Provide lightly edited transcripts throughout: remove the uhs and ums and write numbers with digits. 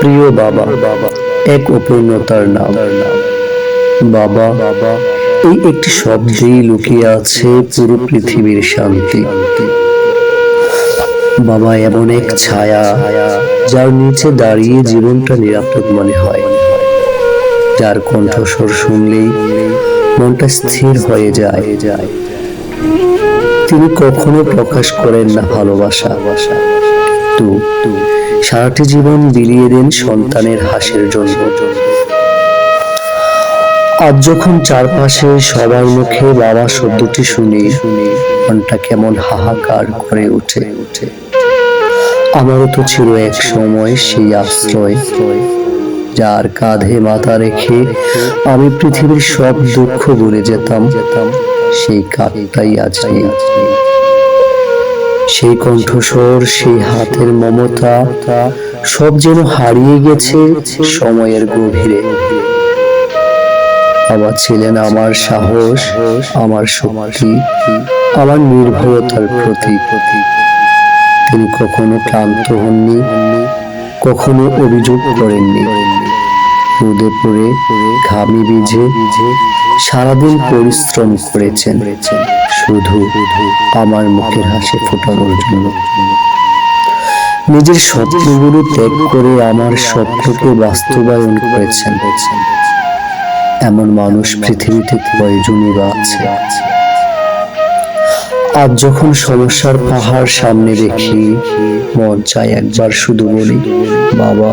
প্রিয় বাবা, এক অপূর্ণতার নাম। বাবা, এই একটি শব্দেই লুকিয়ে আছে পুরো পৃথিবীর শান্তি। বাবা এমন এক ছায়া, যার নিচে দাঁড়িয়ে জীবনটা নিরাপদ মনে হয়, যার কণ্ঠস্বর শুনলেই মনটা স্থির হয়ে যায়। তিনি কখনো প্রকাশ করেন না ভালোবাসা, কিন্তু সারাটি জীবন বিলিয়ে দেন সন্তানের হাসির জন্য। আজ যখন চারপাশে সবার মুখে বাবা শব্দটি শুনি, মনটা কেমন হাহাকার করে ওঠে। আমারও তো ছিল এক সময় সেই আশ্রয়, যার কাঁধে মাথা রেখে আমি পৃথিবীর সব দুঃখ ভুলে যেতাম। সেই কাঁধটাই আজ নেই, সেই কণ্ঠস্বর, সেই হাতের মমতা, সব যেন হারিয়ে গেছে সময়ের গভীরে। বাবা ছিলেন আমার সাহস, আমার শক্তি, আমার নির্ভরতার প্রতীক। তিনি কখনো ক্লান্ত হননি, কখনো অভিযোগ করেননি। রোদে পড়ে, ঘামে ভিজে সারাদিন পরিশ্রম করেছেন শুধু আমার মুখের হাসি ফোটানোর জন্য। নিজের স্বপ্নগুলো ত্যাগ করে আমার স্বপ্নকে বাস্তবায়ন করেছেন। এমন মানুষ পৃথিবীতে কয়জনই বা আছে। আজ যখন সমস্যার পাহাড় সামনে দেখি, মন চায় একবার শুধু বলি, বাবা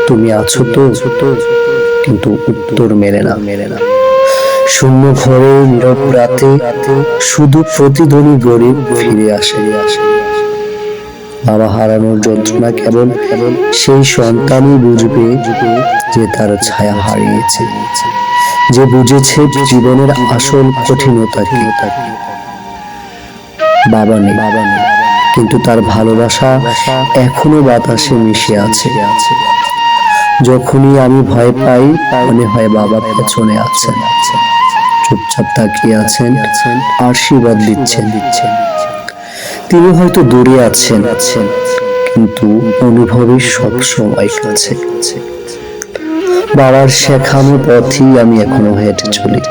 তুমি আছো তো? কিন্তু উত্তর মেলে না। শূন্য ঘরে, নীরব রাতে শুধু প্রতিধ্বনি গড়ে ফিরে আসে। বাবা হারানোর যন্ত্রণা কেবল সেই সন্তানই বুঝবে যে তার ছায়া হারিয়েছে, যে বুঝেছে জীবনের আসল কঠিনতা কি। বাবা নেই, কিন্তু তার ভালোবাসা এখনো বাতাসে মিশে আছে। যখনই আমি ভয় পাই, মনে হয় বাবা পেছনে আছেন, চুপচাপ তাকিয়ে আছেন, আশীর্বাদ দিচ্ছেন। তিনি হয়তো দূরে আছেন, কিন্তু অনুভবে সব সময় কাছে। বাবার শেখানো পথই আমি এখনো হেঁটে চলি।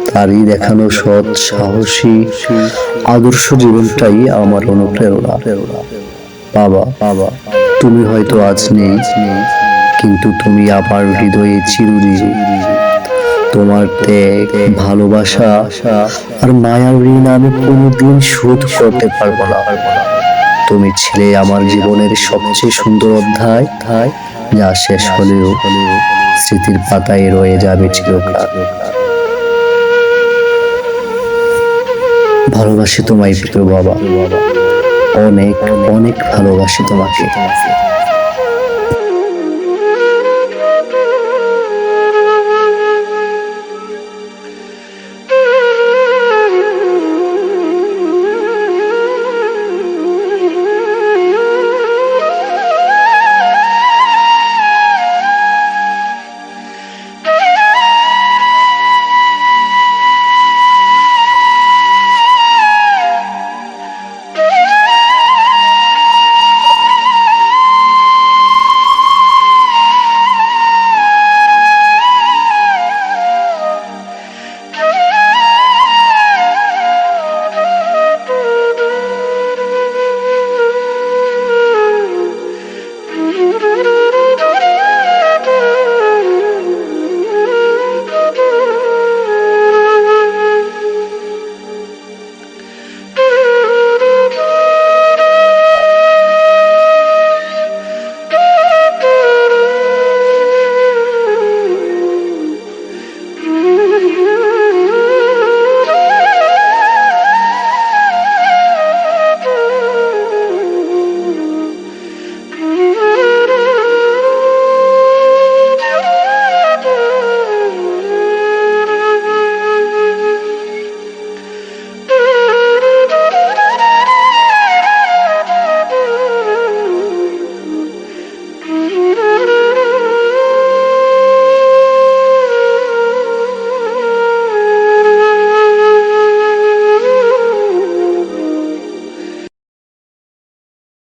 তারই দেখানো সৎ, সাহসী, আদর্শ জীবনটাই আমার অনুপ্রেরণা। বাবা, তুমি হয়তো আজ নেই, কিন্তু তুমি আমার হৃদয়ে চিরদিন। তোমার ত্যাগ, ভালোবাসা আর মায়ার ঋণ আমি কোনোদিন শোধ করতে পারবো না। তুমি ছিলে আমার জীবনের সবচেয়ে সুন্দর অধ্যায়, যা শেষ হলেও স্মৃতির পাতায় রয়ে যাবে চিরকাল। ভালোবাসি তোমায় প্রিয় বাবা, অনেক অনেক ভালোবাসি তোমাকে।